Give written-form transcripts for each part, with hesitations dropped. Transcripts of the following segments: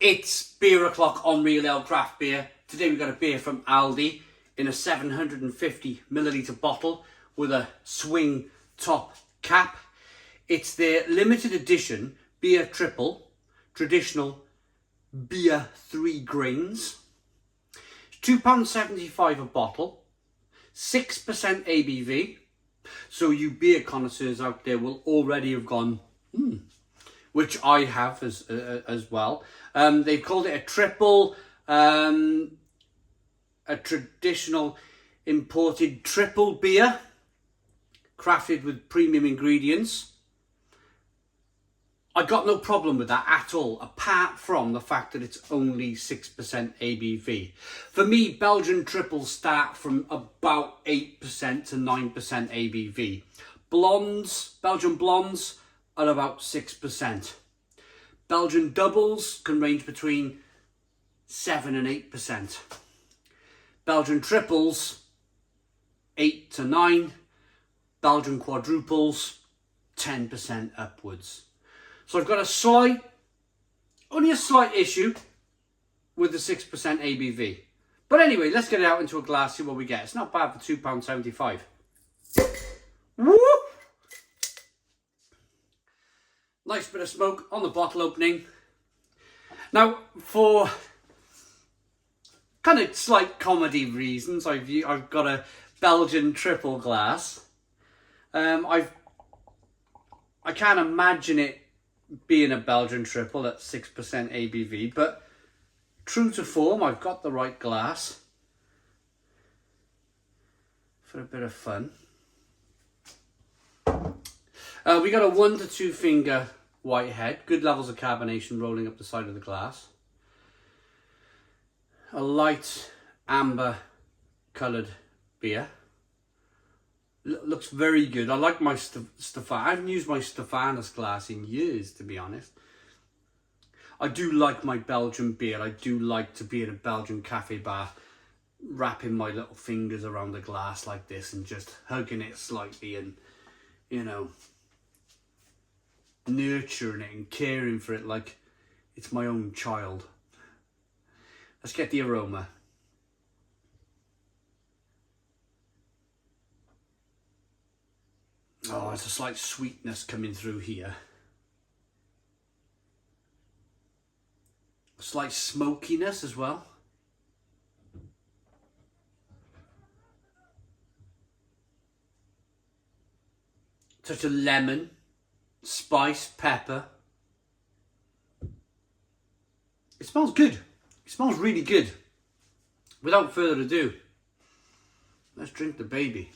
It's beer o'clock on Real Ale Craft Beer. Today we've got a beer from Aldi in a 750ml bottle with a swing top cap. It's their limited edition beer triple, traditional beer 3 grains. It's £2.75 a bottle, 6% ABV. So you beer connoisseurs out there will already have gone, which I have as well. They've called it a triple, a traditional imported triple beer, crafted with premium ingredients. I got no problem with that at all, apart from the fact that it's only 6% ABV. For me, Belgian triples start from about 8% to 9% ABV. Blondes, Belgian blondes, are about 6%. Belgian doubles can range between 7 and 8%. Belgian triples, 8 to 9. Belgian quadruples, 10% upwards. So I've got only a slight issue with the 6% ABV. But anyway, let's get it out into a glass, see what we get. It's not bad for £2.75. Woo! Nice bit of smoke on the bottle opening. Now, for kind of slight comedy reasons, I've got a Belgian triple glass. I can't imagine it being a Belgian triple at 6% ABV, but true to form, I've got the right glass for a bit of fun. We got a 1 to 2 finger white head, good levels of carbonation rolling up the side of the glass. A light amber coloured beer. Looks very good. I like my Stefan. I haven't used my Stefanus glass in years, to be honest. I do like my Belgian beer. I do like to be at a Belgian cafe bar, wrapping my little fingers around the glass like this and just hugging it slightly and, you know, nurturing it and caring for it like it's my own child. Let's get the aroma. Oh, there's a slight sweetness coming through here. A slight smokiness as well. Touch of lemon, spice, pepper. It smells good. It smells really good. Without further ado, let's drink the baby.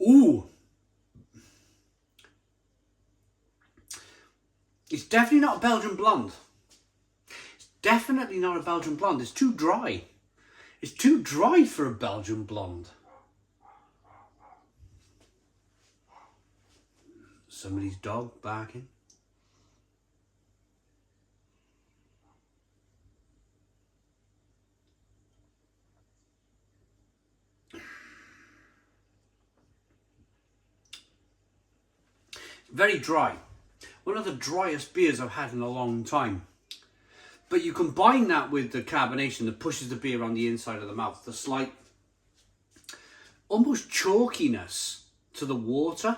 Ooh, it's definitely not a Belgian blonde. It's definitely not a Belgian blonde. It's too dry. It's too dry for a Belgian blonde. Somebody's dog barking. Very dry. One of the driest beers I've had in a long time. But you combine that with the carbonation that pushes the beer on the inside of the mouth, the slight, almost chalkiness to the water.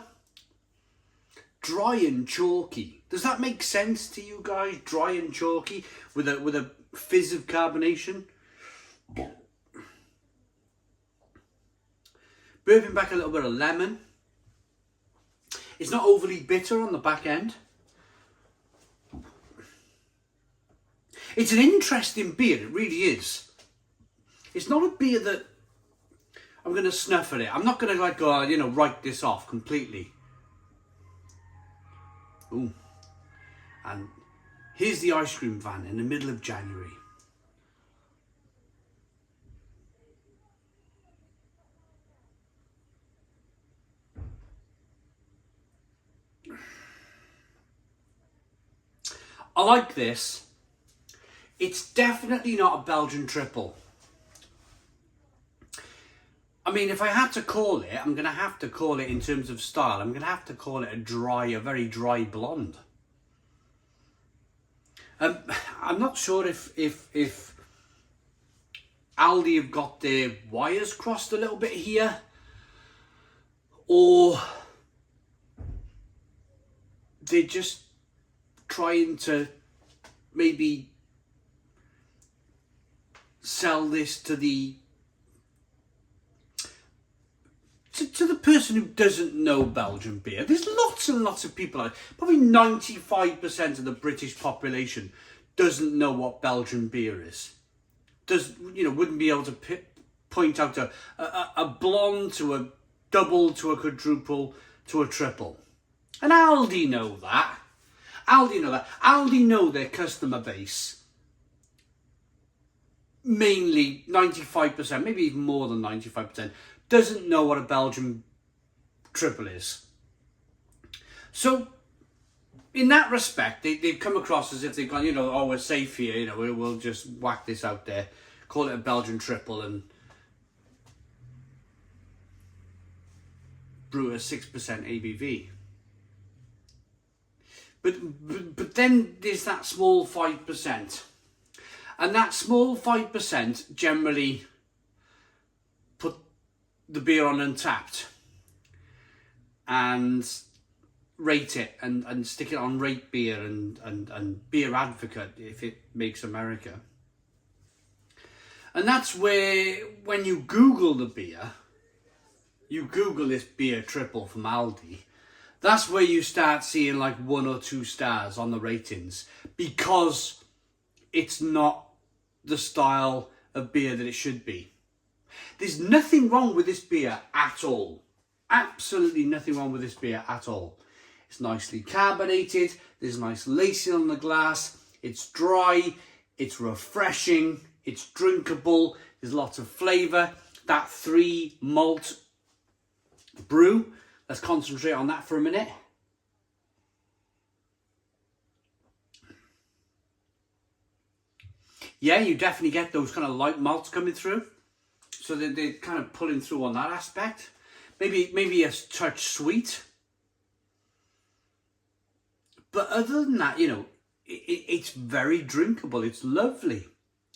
Dry and chalky. Does that make sense to you guys? Dry and chalky with a fizz of carbonation. Burping back a little bit of lemon. It's not overly bitter on the back end. It's an interesting beer, it really is. It's not a beer that I'm going to snuff at it. I'm not going to like go, write this off completely. Ooh. And here's the ice cream van in the middle of January. I like this It's definitely not a Belgian triple. I mean, if I had to call it, I'm going to have to call it in terms of style. I'm going to have to call it a very dry blonde. I'm not sure if Aldi have got their wires crossed a little bit here, or they're just trying to maybe sell this to the person who doesn't know Belgian beer. There's lots and lots of people, probably 95% of the British population doesn't know what Belgian beer is. Wouldn't be able to point out a blonde to a double to a quadruple to a triple. And Aldi know that. Aldi know their customer base. Mainly 95%, maybe even more than 95%, doesn't know what a Belgian triple is. So, in that respect, they've come across as if they've gone, oh, we're safe here, we'll just whack this out there, call it a Belgian triple and brew a 6% ABV. But then there's that small 5%. And that small 5% generally put the beer on Untapped and rate it and stick it on Rate Beer and Beer Advocate if it makes America. And that's where, when you Google the beer, you Google this beer triple from Aldi, that's where you start seeing like 1 or 2 stars on the ratings, because it's not the style of beer that it should be. There's nothing wrong with this beer at all. Absolutely nothing wrong with this beer at all. It's nicely carbonated, there's nice lacing on the glass, it's dry, it's refreshing, it's drinkable, there's lots of flavour. That 3 malt brew, let's concentrate on that for a minute. Yeah, you definitely get those kind of light malts coming through. So they're kind of pulling through on that aspect. Maybe a touch sweet. But other than that, it's very drinkable. It's lovely.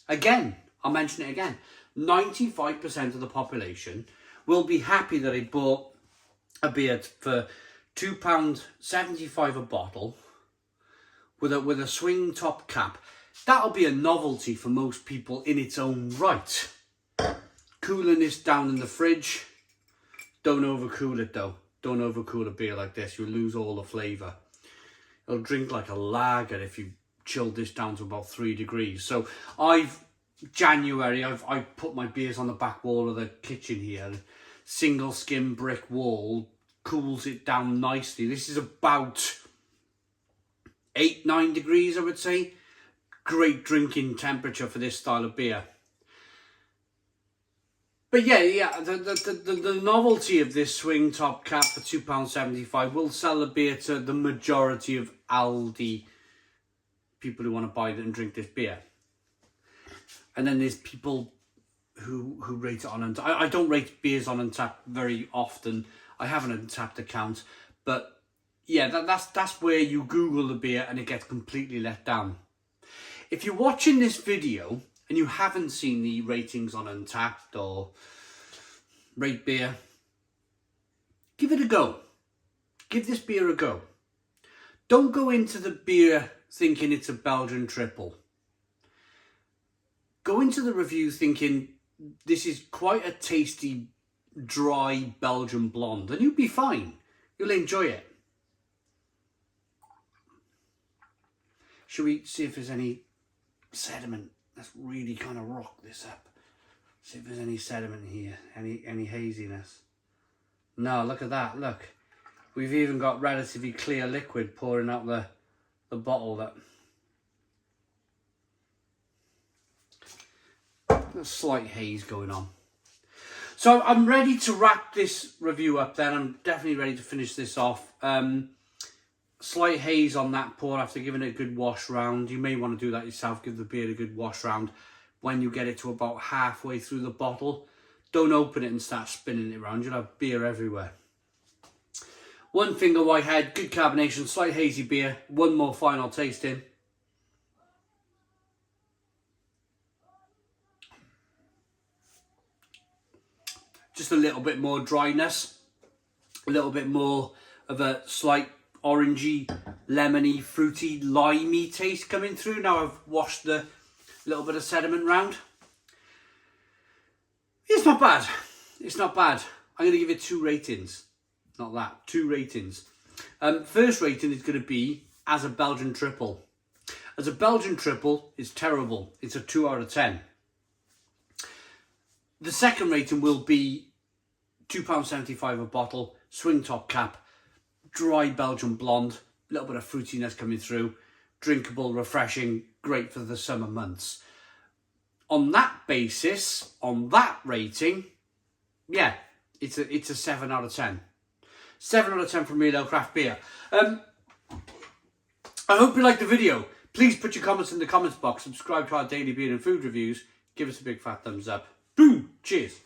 Again, I'll mention it again. 95% of the population will be happy that they bought a beer for £2.75 a bottle with a swing top cap. That'll be a novelty for most people in its own right. Cooling this down in the fridge. Don't overcool it though. Don't overcool a beer like this. You'll lose all the flavour. It'll drink like a lager if you chilled this down to about 3 degrees. So I've put my beers on the back wall of the kitchen here. Single skin brick wall. Cools it down nicely. This is about 8-9 degrees, I would say. Great drinking temperature for this style of beer. But yeah, the novelty of this swing top cap for £2.75 will sell the beer to the majority of Aldi people who want to buy it and drink this beer. And then there's people who rate it on Untapped. I don't rate beers on Untapped very often. I have an Untapped account, but yeah, that's where you Google the beer and it gets completely let down. If you're watching this video and you haven't seen the ratings on Untapped or Rate Beer, give it a go. Give this beer a go. Don't go into the beer thinking it's a Belgian triple. Go into the review thinking this is quite a tasty, dry Belgian blonde, and you'll be fine. You'll enjoy it. Should we see if there's any sediment? Let's really kind of rock this up. See if there's any sediment here, any haziness. No, look at that, look. We've even got relatively clear liquid pouring out the bottle. There's a slight haze going on. So I'm ready to wrap this review up then. I'm definitely ready to finish this off. Slight haze on that pour after giving it a good wash round. You may want to do that yourself, give the beer a good wash round. When you get it to about halfway through the bottle, don't open it and start spinning it around. You'll have beer everywhere. 1 finger whitehead, good carbonation, slight hazy beer. One more final tasting. Just a little bit more dryness, a little bit more of a slight orangey, lemony, fruity, limey taste coming through. Now I've washed the little bit of sediment round. It's not bad. It's not bad. I'm going to give it 2 ratings. Not that, 2 ratings. First rating is going to be as a Belgian triple. As a Belgian triple, it's terrible. It's a 2 out of 10. The second rating will be £2.75 a bottle, swing top cap, dry Belgian blonde, a little bit of fruitiness coming through, drinkable, refreshing, great for the summer months. On that basis, on that rating, yeah, it's a 7 out of 10. 7 out of 10 from Real Ale Craft Beer. I hope you liked the video. Please put your comments in the comments box. Subscribe to our daily beer and food reviews. Give us a big fat thumbs up. Boom! Cheers.